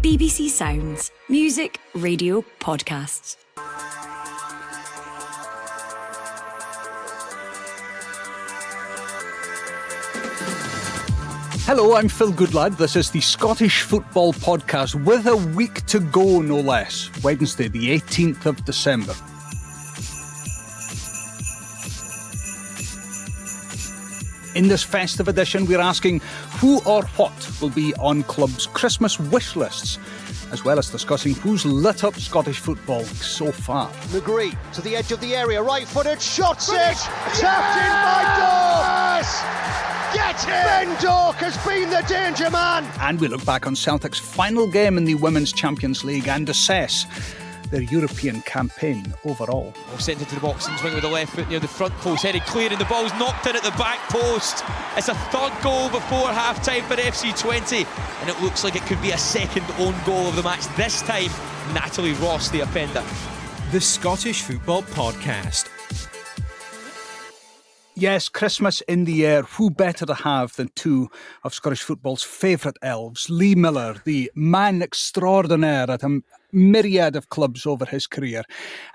BBC Sounds. Music, radio, podcasts. Hello, I'm Phil Goodlad. This is the Scottish Football Podcast with a week to go, no less. Wednesday, the 18th of December. In this festive edition, we're asking who or what will be on clubs' Christmas wish lists, as well as discussing who's lit up Scottish football so far. McGree to the edge of the area, right-footed, shots it! Tapped in by Dork! Get him! Ben Dork has been the danger man! And we look back on Celtic's final game in the Women's Champions League and assess their European campaign overall. Sent into the box and swing with the left foot near the front post, headed clear and the ball's knocked in at the back post. It's a third goal before half-time for FC Twente, and it looks like it could be a second own goal of the match. This time, Natalie Ross, the offender. The Scottish Football Podcast. Yes, Christmas in the air. Who better to have than two of Scottish football's favourite elves? Lee Miller, the man extraordinaire at a myriad of clubs over his career,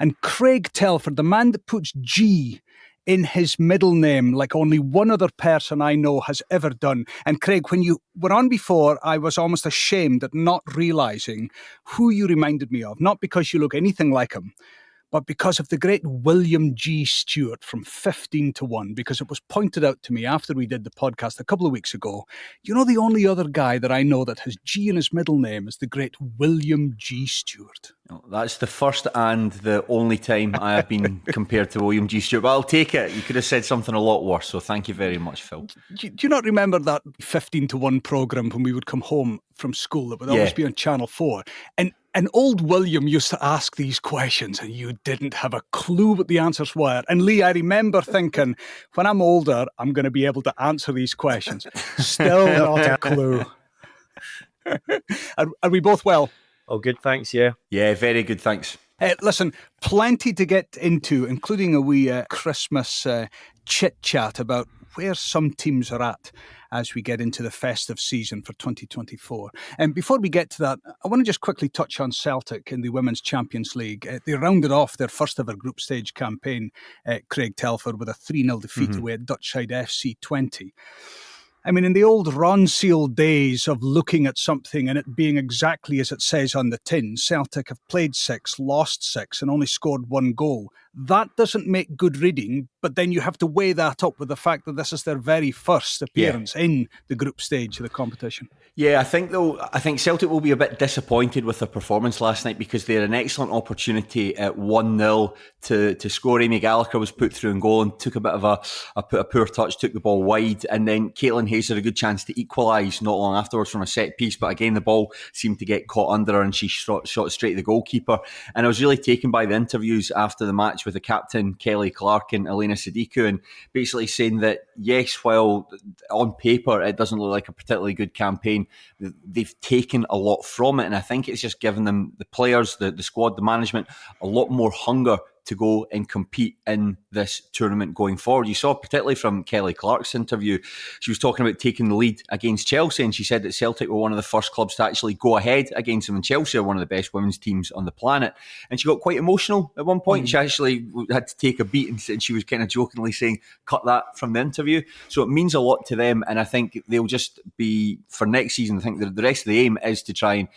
and Craig Telfer, the man that puts G in his middle name like only one other person I know has ever done. And Craig, when you were on before, I was almost ashamed at not realising who you reminded me of, not because you look anything like him, but because of the great William G. Stewart from 15 to 1, because it was pointed out to me after we did the podcast a couple of weeks ago, you know, the only other guy that I know that has G in his middle name is the great William G. Stewart. Oh, that's the first and the only time I have been compared to William G. Stewart, but I'll take it. You could have said something a lot worse, so thank you very much, Phil. Do you not remember that 15 to 1 programme when we would come home from school? It would always be on Channel 4. And old William used to ask these questions and you didn't have a clue what the answers were. And Lee, I remember thinking, when I'm older, I'm going to be able to answer these questions. Still not a clue. Are we both well? Oh, good, thanks, yeah. Yeah, very good, thanks. Listen, plenty to get into, including a wee Christmas chit-chat about where some teams are at as we get into the festive season for 2024. And before we get to that, I want to just quickly touch on Celtic in the Women's Champions League. They rounded off their first ever group stage campaign, Craig Telfer, with a 3-0 defeat away at Dutch side FC Twente. I mean, in the old Ronseal days of looking at something and it being exactly as it says on the tin, Celtic have played 6, lost 6 and only scored 1 goal. That doesn't make good reading, but then you have to weigh that up with the fact that this is their very first appearance in the group stage of the competition. Yeah, I think Celtic will be a bit disappointed with their performance last night because they had an excellent opportunity at 1-0 to score. Amy Gallagher was put through in goal and took a bit of a poor touch, took the ball wide, and then Caitlin Hayes had a good chance to equalise not long afterwards from a set piece, but again the ball seemed to get caught under her and she shot straight at the goalkeeper. And I was really taken by the interviews after the match with the captain Kelly Clark and Elena Sadiku, and basically saying that yes, while on paper it doesn't look like a particularly good campaign, they've taken a lot from it, and I think it's just given them, the players, the squad, the management, a lot more hunger to go and compete in this tournament going forward. You saw particularly from Kelly Clark's interview, she was talking about taking the lead against Chelsea, and she said that Celtic were one of the first clubs to actually go ahead against them, and Chelsea are one of the best women's teams on the planet. And she got quite emotional at one point. She actually had to take a beat and she was kind of jokingly saying, cut that from the interview. So it means a lot to them, and I think they'll just be, for next season, I think the rest of the aim is to try and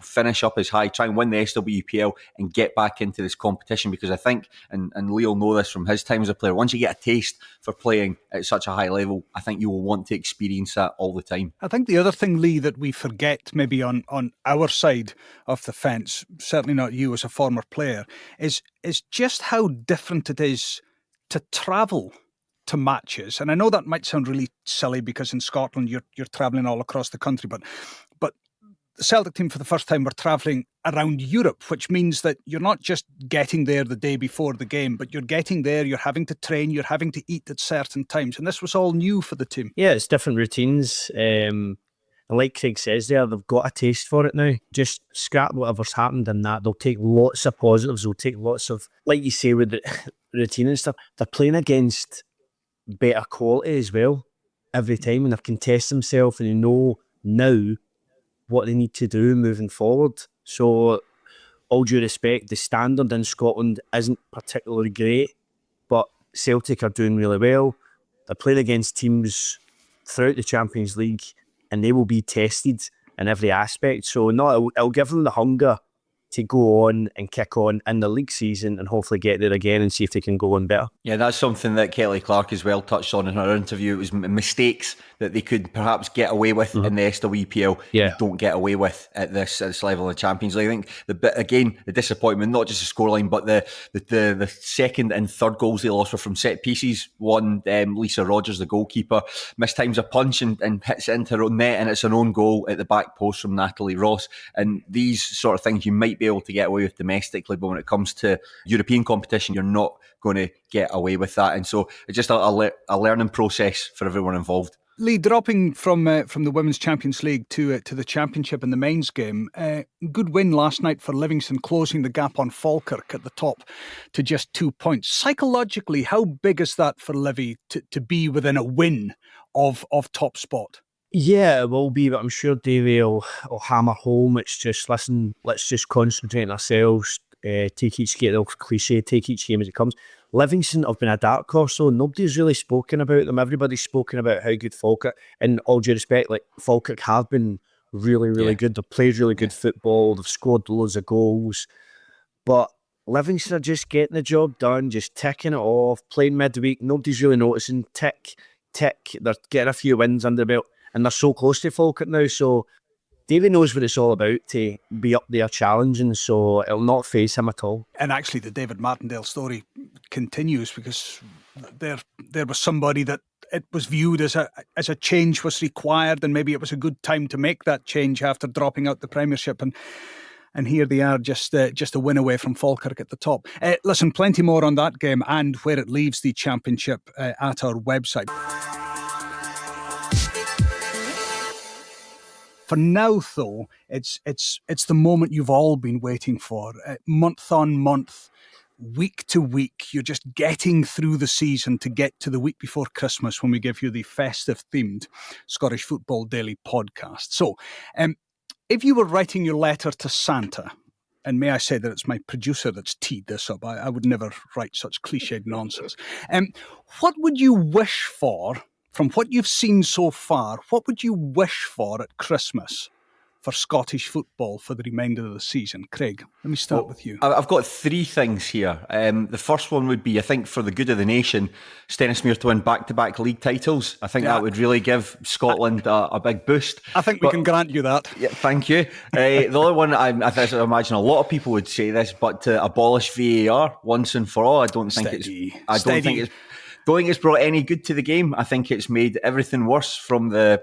finish up as high, try and win the SWPL and get back into this competition, because I think, and Leo know this from his time as a player, once you get a taste for playing at such a high level, I think you will want to experience that all the time. I think the other thing, Lee, that we forget maybe on our side of the fence, certainly not you as a former player, is just how different it is to travel to matches. And I know that might sound really silly because in Scotland you're travelling all across the country, but the Celtic team for the first time were travelling around Europe, which means that you're not just getting there the day before the game, but you're getting there, you're having to train, you're having to eat at certain times. And this was all new for the team. Yeah, it's different routines. And like Craig says there, they've got a taste for it now. Just scrap whatever's happened in that. They'll take lots of positives. They'll take lots of, like you say, with the routine and stuff, they're playing against better quality as well every time, and they've contested themselves, and they know now what they need to do moving forward. So, all due respect, the standard in Scotland isn't particularly great, but Celtic are doing really well. They're playing against teams throughout the Champions League, and they will be tested in every aspect. So, no, it'll give them the hunger to go on and kick on in the league season and hopefully get there again and see if they can go on better. Yeah, that's something that Kelly Clark as well touched on in her interview. It was mistakes that they could perhaps get away with in the SWPL. Yeah. You don't get away with at this level of the Champions League. I think the disappointment, not just the scoreline, but the second and third goals they lost were from set pieces. One, Lisa Rogers, the goalkeeper, mistimes a punch and hits it into her own net, and it's an own goal at the back post from Natalie Ross. And these sort of things you might be able to get away with domestically, but when it comes to European competition, you're not going to get away with that. And so it's just a learning process for everyone involved. Lee, dropping from the Women's Champions League to the Championship in the men's game, good win last night for Livingston, closing the gap on Falkirk at the top to just 2 points. Psychologically, how big is that for Livy to be within a win of top spot? Yeah, it will be, but I'm sure Davey will hammer home. It's just, listen, let's just concentrate on ourselves, take each game, cliche, take each game as it comes. Livingston have been a dark horse, so nobody's really spoken about them. Everybody's spoken about how good Falkirk, and all due respect, like Falkirk have been really good. They've played really good football, they've scored loads of goals, but Livingston are just getting the job done, just ticking it off, playing midweek, nobody's really noticing, tick, they're getting a few wins under the belt, and they're so close to Falkirk now, so Davey knows what it's all about to be up there challenging, so it'll not faze him at all. And actually the David Martindale story continues, because there was somebody that it was viewed as a change was required, and maybe it was a good time to make that change after dropping out the Premiership, and here they are, just a win away from Falkirk at the top. Listen, plenty more on that game and where it leaves the Championship at our website. For now, though, it's the moment you've all been waiting for. Month on month, week to week, you're just getting through the season to get to the week before Christmas when we give you the festive-themed Scottish Football Daily podcast. So, if you were writing your letter to Santa, and may I say that it's my producer that's teed this up, I would never write such cliched nonsense. What would you wish for? From what you've seen so far, what would you wish for at Christmas for Scottish football for the remainder of the season? Craig, let me start with you. I've got three things here. The first one would be, I think, for the good of the nation, Stennismuir to win back-to-back league titles. I think that would really give Scotland a big boost. I think we can grant you that. Yeah, thank you. The other one, I imagine a lot of people would say this, but to abolish VAR once and for all. I don't think it's brought any good to the game. I think it's made everything worse, from the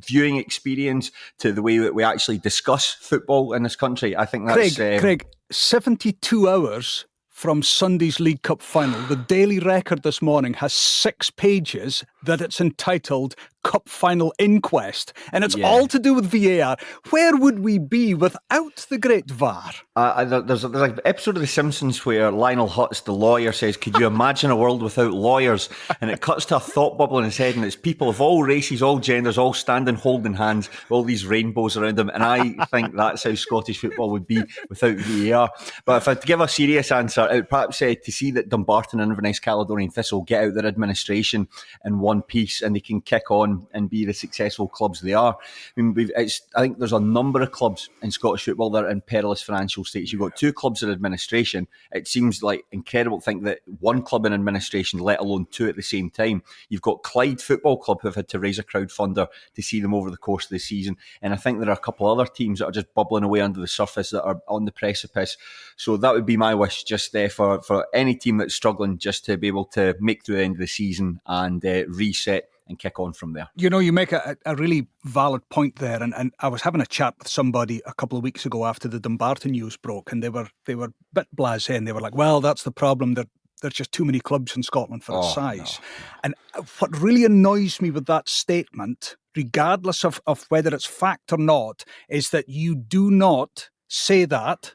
viewing experience to the way that we actually discuss football in this country. I think that's Craig, 72 hours from Sunday's League Cup final. The Daily Record this morning has 6 pages that it's entitled Cup Final Inquest, and it's all to do with VAR. Where would we be without the great VAR? There's an episode of The Simpsons where Lionel Hutz, the lawyer, says, "Could you imagine a world without lawyers?" And it cuts to a thought bubble in his head, and it's people of all races, all genders, all standing holding hands, all these rainbows around them. And I think that's how Scottish football would be without VAR. But if I had to give a serious answer, I would perhaps say to see that Dumbarton and Inverness Caledonian Thistle get out their administration in one piece and they can kick on and be the successful clubs they are. I mean, I think there's a number of clubs in Scottish football that are in perilous financial states. You've got 2 clubs in administration. It seems like incredible to think that 1 club in administration, let alone 2 at the same time. You've got Clyde Football Club, who have had to raise a crowdfunder to see them over the course of the season. And I think there are a couple other teams that are just bubbling away under the surface that are on the precipice. So that would be my wish, just there for any team that's struggling, just to be able to make through the end of the season and reset and kick on from there. You know, you make a really valid point there, and I was having a chat with somebody a couple of weeks ago after the Dumbarton news broke, and they were a bit blasé, and they were like, well, that's the problem, there's just too many clubs in Scotland for its size. No. And what really annoys me with that statement, regardless of whether it's fact or not, is that you do not say that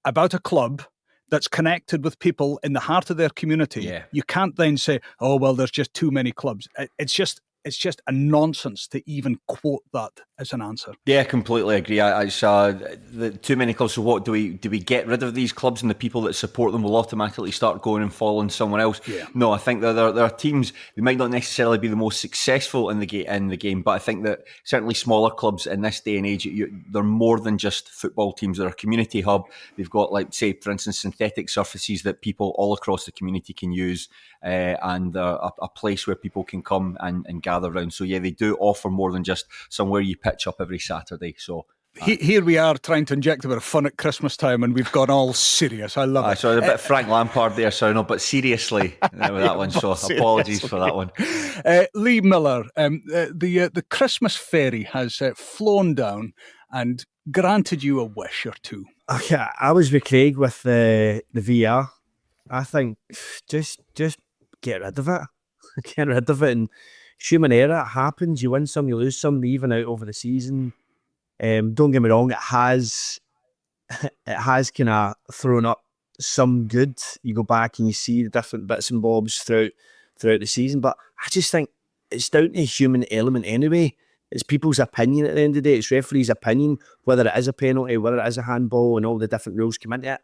about a club that's connected with people in the heart of their community. Yeah. You can't then say, oh, well, there's just too many clubs. It's just a nonsense to even quote that as an answer. Yeah, completely agree. It's too many clubs. So what do we get rid of these clubs and the people that support them will automatically start going and following someone else? Yeah. No, I think that there are teams. They might not necessarily be the most successful in the game, but I think that certainly smaller clubs in this day and age, they're more than just football teams. They're a community hub. They've got, like, say, for instance, synthetic surfaces that people all across the community can use, and a place where people can come and gather around. So yeah, they do offer more than just somewhere you pitch up every Saturday. So here we are trying to inject a bit of fun at Christmas time, and we've gone all serious. I love it. So a bit Frank Lampard there, so no, but seriously with that one. So apologies for that one. Lee Miller, the Christmas ferry has flown down and granted you a wish or two. Okay, I was with Craig with the VR. I think just get rid of it. Get rid of it. And human error, it happens. You win some, you lose some, they even out over the season. Don't get me wrong, it has kind of thrown up some good. You go back and you see the different bits and bobs throughout the season, but I just think it's down to a human element anyway. It's people's opinion at the end of the day. It's referee's opinion, whether it is a penalty, whether it is a handball, and all the different rules come into it.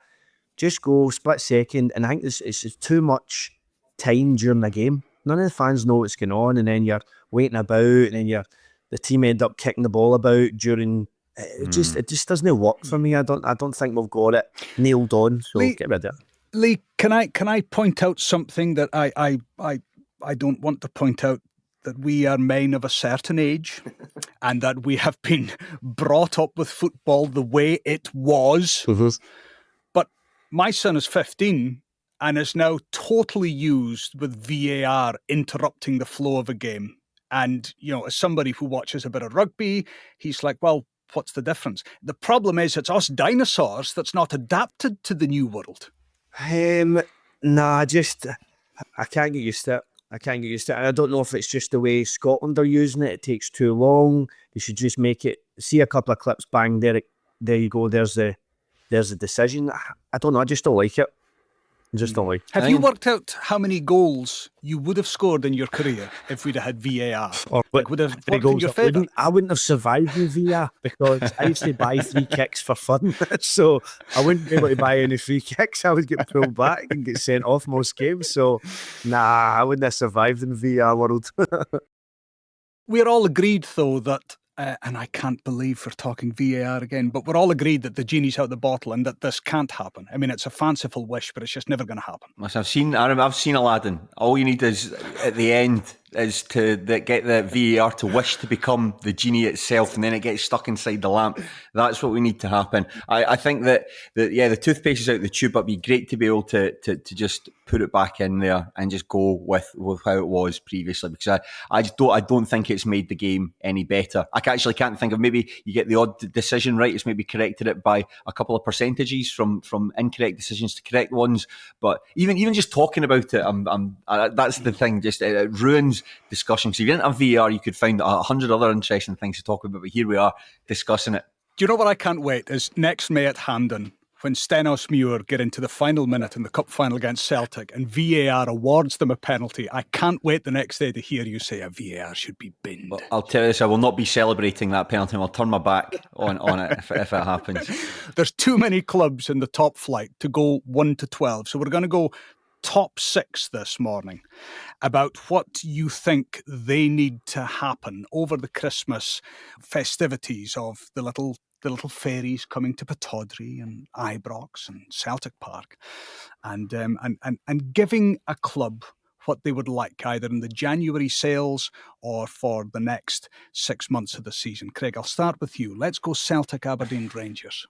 Just go split second, and I think it's too much time during the game. None of the fans know what's going on, and then you're waiting about, and then the team end up kicking the ball about during. It just doesn't work for me. I don't think we've got it nailed on. So get rid of it. Lee, can I point out something that I don't want to point out? That we are men of a certain age, and that we have been brought up with football the way it was. Mm-hmm. But my son is 15 and is now totally used with VAR interrupting the flow of a game. And, as somebody who watches a bit of rugby, he's like, well, what's the difference? The problem is it's us dinosaurs that's not adapted to the new world. Nah, I can't get used to it. And I don't know if it's just the way Scotland are using it. It takes too long. You should just make it. See a couple of clips, bang, there you go. There's a decision. I don't know. I just don't like it. Have you worked out how many goals you would have scored in your career if we'd have had VAR? Would have worked in your favour? I wouldn't have survived with VAR because I used to buy free kicks for fun. So I wouldn't be able to buy any free kicks. I would get pulled back and get sent off most games. So I wouldn't have survived in the VAR world. We're all agreed, though, that and I can't believe we're talking VAR again, but we're all agreed that the genie's out the bottle and that this can't happen. I mean, it's a fanciful wish, but it's just never going to happen. I've seen Aladdin. All you need is, at the end, is to get the VAR to wish to become the genie itself, and then it gets stuck inside the lamp. That's what we need to happen. I think that the toothpaste is out the tube, but it'd be great to be able to just put it back in there and just go with how it was previously, because I don't think it's made the game any better. I actually can't think of, maybe you get the odd decision right, it's maybe corrected it by a couple of percentages from incorrect decisions to correct ones, but even just talking about it, that's the thing, just it ruins discussion. So if you didn't have VAR, you could find 100 other interesting things to talk about, but here we are discussing it. Do you know what I can't wait is next May at Hampden, when Stenos Muir get into the final minute in the cup final against Celtic and VAR awards them a penalty. I can't wait the next day to hear you say a VAR should be binned. Well, I'll tell you this, I will not be celebrating that penalty, and I'll turn my back on it if it happens. There's too many clubs in the top flight to go 1 to 12, so we're going to go top 6 this morning about what you think they need to happen over the Christmas festivities of the little ferries coming to Pataudry and Ibrox and Celtic Park, and giving a club what they would like, either in the January sales or for the next 6 months of the season. Craig, I'll start with you. Let's go Celtic, Aberdeen, Rangers.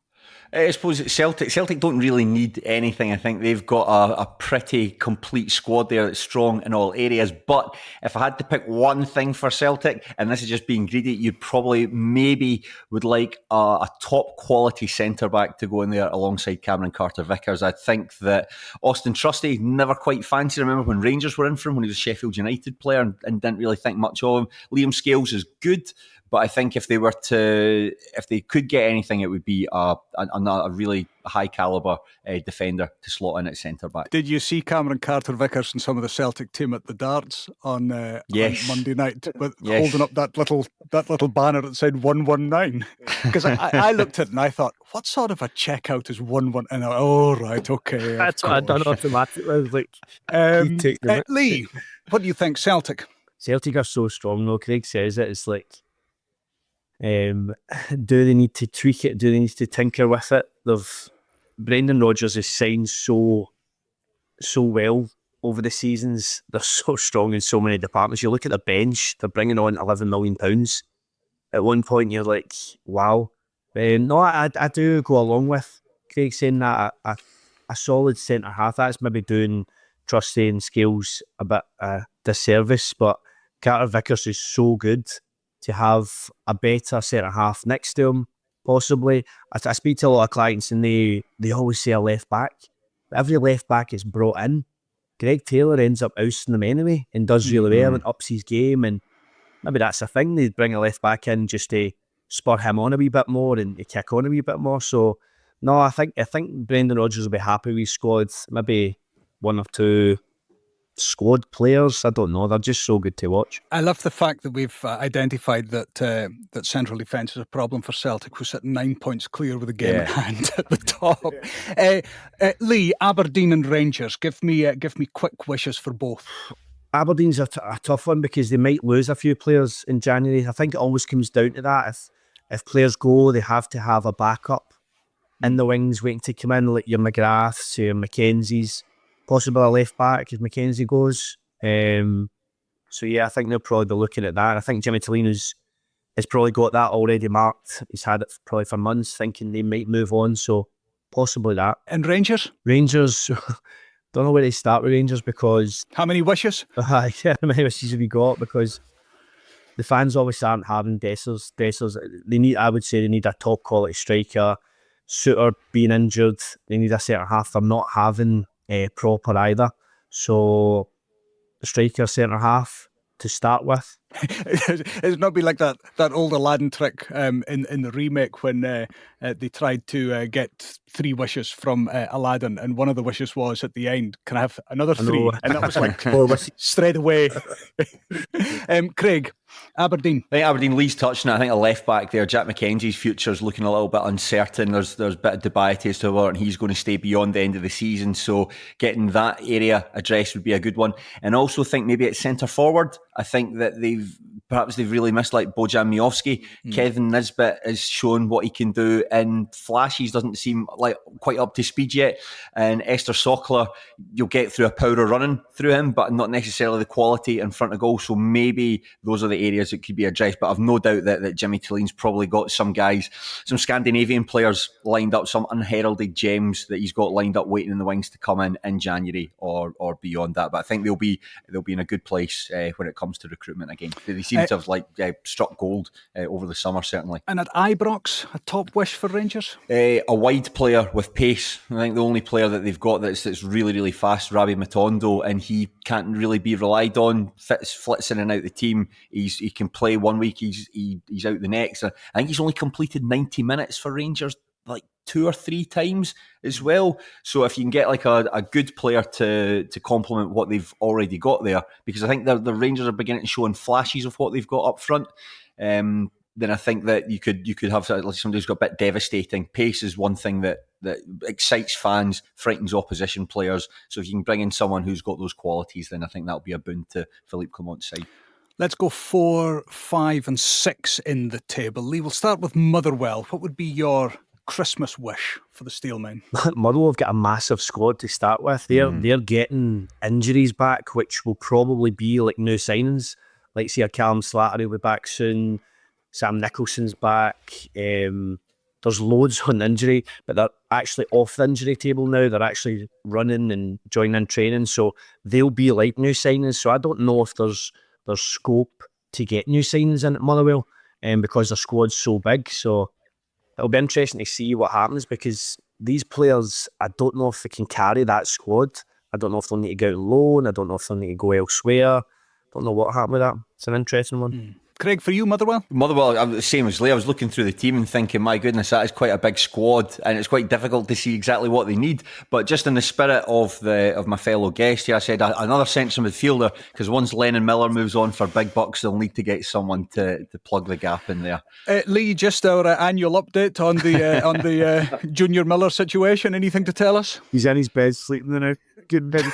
I suppose Celtic don't really need anything. I think they've got a pretty complete squad there that's strong in all areas. But if I had to pick one thing for Celtic, and this is just being greedy, you'd probably maybe would like a top quality centre back to go in there alongside Cameron Carter-Vickers. I think that Austin Trusty never quite fancied. I remember when Rangers were in for him when he was a Sheffield United player and didn't really think much of him. Liam Scales is good, But I think if they could get anything, it would be a really high caliber defender to slot in at centre back. Did you see Cameron Carter-Vickers and some of the Celtic team at the darts on Monday night, holding up that little banner that said 119? Because I looked at it and I thought, what sort of a checkout is 1-1? And I, right, okay. That's what I done automatically. I was like, Lee, what do you think, Celtic? Celtic are so strong though. Craig says it. It's like, do they need to tweak it? Do they need to tinker with it? Brendan Rodgers has signed so well over the seasons. They're so strong in so many departments. You look at the bench, they're bringing on £11 million. At one point, you're like, wow. No, I do go along with Craig saying that a solid centre half, that's maybe doing Trusty and Scales a bit disservice, but Carter Vickers is so good to have a better centre half next to him, possibly. I speak to a lot of clients and they always say a left back. Every left back is brought in. Greg Taylor ends up ousting them anyway and does really well and ups his game, and maybe that's a thing. They bring a left back in just to spur him on a wee bit more and to kick on a wee bit more. So no, I think Brendan Rodgers will be happy with his squad. Maybe one or two squad players. I don't know. They're just so good to watch. I love the fact that we've identified that central defence is a problem for Celtic. We're sitting 9 points clear with a game in hand at the top. Lee, Aberdeen and Rangers. Give me quick wishes for both. Aberdeen's a tough one because they might lose a few players in January. I think it always comes down to that. If players go, they have to have a backup in the wings waiting to come in, like your McGraths, your Mackenzie's. Possibly a left back if Mackenzie goes. So yeah, I think they'll probably be looking at that. I think Jimmy Tolino's has probably got that already marked. He's had it probably for months, thinking they might move on. So possibly that. And Rangers? Rangers, don't know where to start with Rangers because... How many wishes? How many wishes have we got? Because the fans obviously aren't having Dessers. I would say they need a top quality striker. Suter being injured, they need a centre half. They're not having proper either. So striker, centre half to start with. It's not be like that old Aladdin trick in the remake when they tried to get 3 wishes from Aladdin, and one of the wishes was at the end, can I have another 3? And that was like straight away. Craig, Aberdeen. I think Aberdeen, Lee's touching it. I think a left back there, Jack Mackenzie's future is looking a little bit uncertain. There's a bit of debate as to whether he's going to stay beyond the end of the season. So getting that area addressed would be a good one. And I also think maybe at centre forward, I think that they've really missed like Bojan Miovski. Kevin Nisbet has shown what he can do in flashes, doesn't seem like quite up to speed yet. And Esther Sokler, you'll get through a power of running through him, but not necessarily the quality in front of goal. So maybe those are the areas that could be addressed. But I've no doubt that Jimmy Tilleen's probably got some guys, some Scandinavian players lined up, some unheralded gems that he's got lined up waiting in the wings to come in January or beyond that. But I think they'll be in a good place when it comes to recruitment again. They seem to have struck gold over the summer, certainly. And at Ibrox, a top wish for Rangers? A wide player with pace. I think the only player that they've got that's really, really fast, Rabi Matondo, and he can't really be relied on. Flits in and out the team. He can play one week, he's out the next. I think he's only completed 90 minutes for Rangers like 2 or 3 times as well. So if you can get like a good player to complement what they've already got there, because I think the Rangers are beginning to show in flashes of what they've got up front, then I think that you could have like somebody who's got a bit devastating. Pace is one thing that excites fans, frightens opposition players. So if you can bring in someone who's got those qualities, then I think that'll be a boon to Philippe Clement's side. Let's go 4, 5 and 6 in the table. Lee, we'll start with Motherwell. What would be your Christmas wish for the Steelmen? Motherwell have got a massive squad to start with. They're getting injuries back, which will probably be like new signings. Like see a Callum Slattery will be back soon. Sam Nicholson's back. There's loads on injury, but they're actually off the injury table now. They're actually running and joining in training, so they'll be like new signings. So I don't know if there's scope to get new signings in at Motherwell, because their squad's so big. So it'll be interesting to see what happens, because these players, I don't know if they can carry that squad. I don't know if they'll need to go out on loan. I don't know if they'll need to go elsewhere. I don't know what happened with that. It's an interesting one. Craig, for you, Motherwell? Motherwell, I'm the same as Lee. I was looking through the team and thinking, my goodness, that is quite a big squad, and it's quite difficult to see exactly what they need. But just in the spirit of my fellow guest here, I said another central midfielder, because once Lennon Miller moves on for big bucks, they'll need to get someone to plug the gap in there. Lee, just our annual update on the Junior Miller situation. Anything to tell us? He's in his bed sleeping now. Good bed.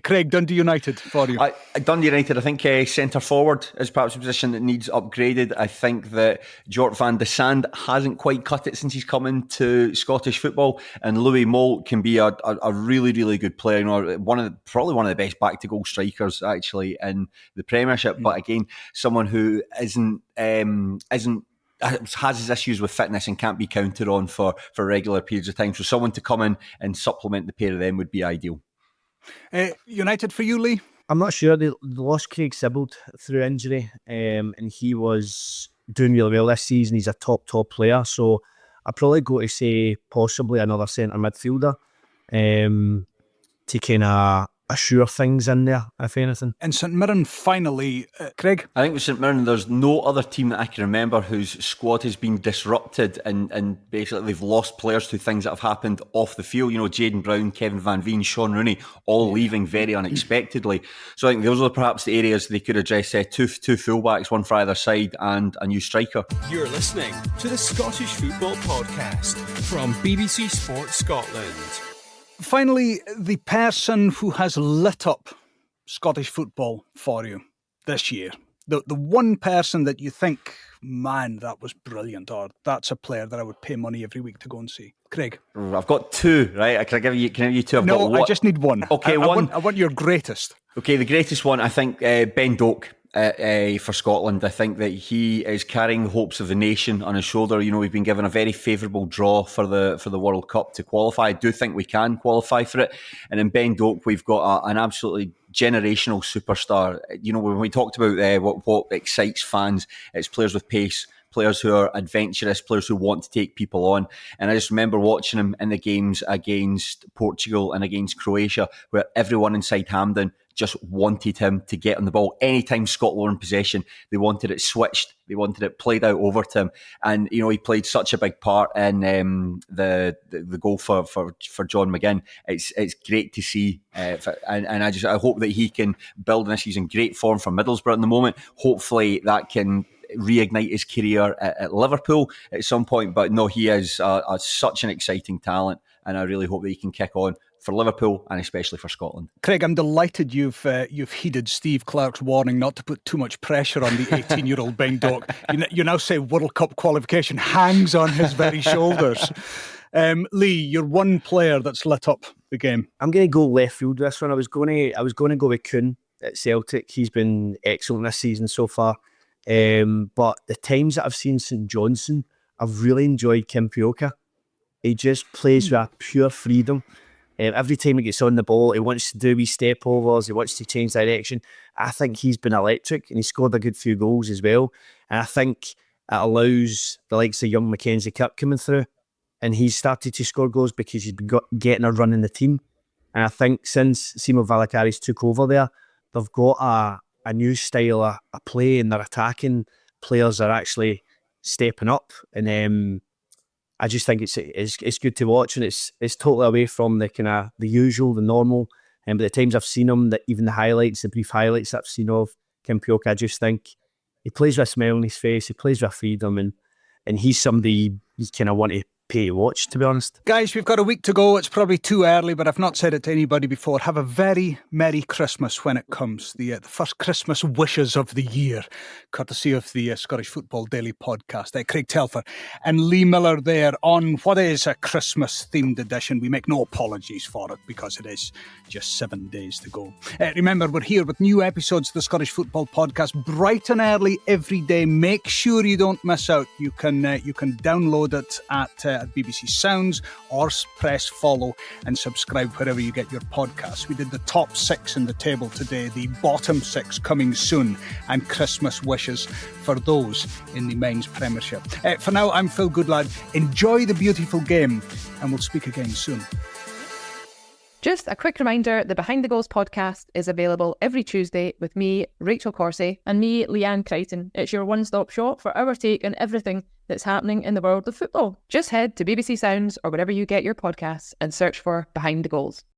Craig, Dundee United for you. Dundee United, I think centre forward is perhaps a position that needs upgraded. I think that Jort van de Sande hasn't quite cut it since he's come into Scottish football, and Louis Moult can be a really, really good player. You know, probably one of the best back to goal strikers actually in the Premiership. But again, someone who has his issues with fitness and can't be counted on for regular periods of time. So someone to come in and supplement the pair of them would be ideal. United for you, Lee? I'm not sure. They lost Craig Sibbald through injury, and he was doing really well this season. He's a top player, so I'd probably go to say possibly another centre midfielder to kind of assure things in there, if anything. And St Mirren finally, Craig? I think with St Mirren, there's no other team that I can remember whose squad has been disrupted and basically they've lost players to things that have happened off the field. You know, Jayden Brown, Kevin Van Veen, Sean Rooney, all leaving very unexpectedly. So I think those are perhaps the areas they could address. Two fullbacks, one for either side, and a new striker. You're listening to the Scottish Football Podcast from BBC Sports Scotland. Finally, the person who has lit up Scottish football for you this year. The one person that you think, man, that was brilliant, or that's a player that I would pay money every week to go and see. Craig? I've got two, right? Can I give you two? No, I just need one. Okay, I one. I want your greatest. Okay, the greatest one, I think, Ben Doak. For Scotland, I think that he is carrying the hopes of the nation on his shoulder. You know, we've been given a very favourable draw for the World Cup to qualify. I do think we can qualify for it. And in Ben Doak, we've got an absolutely generational superstar. You know, when we talked about what excites fans, it's players with pace, players who are adventurous, players who want to take people on. And I just remember watching him in the games against Portugal and against Croatia, where everyone inside Hampden just wanted him to get on the ball. Anytime Scotland were in possession, they wanted it switched. They wanted it played out over to him. And, you know, he played such a big part in the goal for John McGinn. It's great to see. And I hope that he can build on this. He's in great form for Middlesbrough at the moment. Hopefully that can reignite his career at Liverpool at some point. But no, he is such an exciting talent. And I really hope that he can kick on for Liverpool and especially for Scotland. Craig, I'm delighted you've heeded Steve Clarke's warning not to put too much pressure on the 18-year-old Ben Doak. You now say World Cup qualification hangs on his very shoulders. Lee, you're one player that's lit up the game. I'm going to go left field this one. I was going to go with Kuhn at Celtic. He's been excellent this season so far. But the times that I've seen St Johnstone, I've really enjoyed Kim Pioka. He just plays with a pure freedom. Every time he gets on the ball, he wants to do wee step overs, he wants to change direction. I think he's been electric and he scored a good few goals as well. And I think it allows the likes of young Mackenzie Kirk coming through, and he's started to score goals because he's been getting a run in the team. And I think since Simo Valakaris took over there, they've got a new style of play, and their attacking players are actually stepping up. And I just think it's good to watch, and it's totally away from the kind of the usual, the normal. And by the times I've seen him, that even the brief highlights I've seen of Kim Pioka, I just think he plays with a smile on his face, he plays with freedom, and he's somebody you kind of want to pay to watch, to be honest. Guys, we've got a week to go. It's probably too early, but I've not said it to anybody before. Have a very Merry Christmas when it comes. The first Christmas wishes of the year, courtesy of the Scottish Football Daily podcast. Craig Telfer and Lee Miller there on what is a Christmas-themed edition. We make no apologies for it because it is just 7 days to go. Remember, we're here with new episodes of the Scottish Football podcast bright and early every day. Make sure you don't miss out. You can download it at BBC Sounds, or press follow and subscribe wherever you get your podcasts. We did the top 6 in the table today, the bottom 6 coming soon, and Christmas wishes for those in the men's Premiership. For now, I'm Phil Goodlad. Enjoy the beautiful game, and we'll speak again soon. Just a quick reminder, the Behind the Goals podcast is available every Tuesday with me, Rachel Corsey, and me, Leanne Crichton. It's your one-stop shop for our take on everything that's happening in the world of football. Just head to BBC Sounds or wherever you get your podcasts and search for Behind the Goals.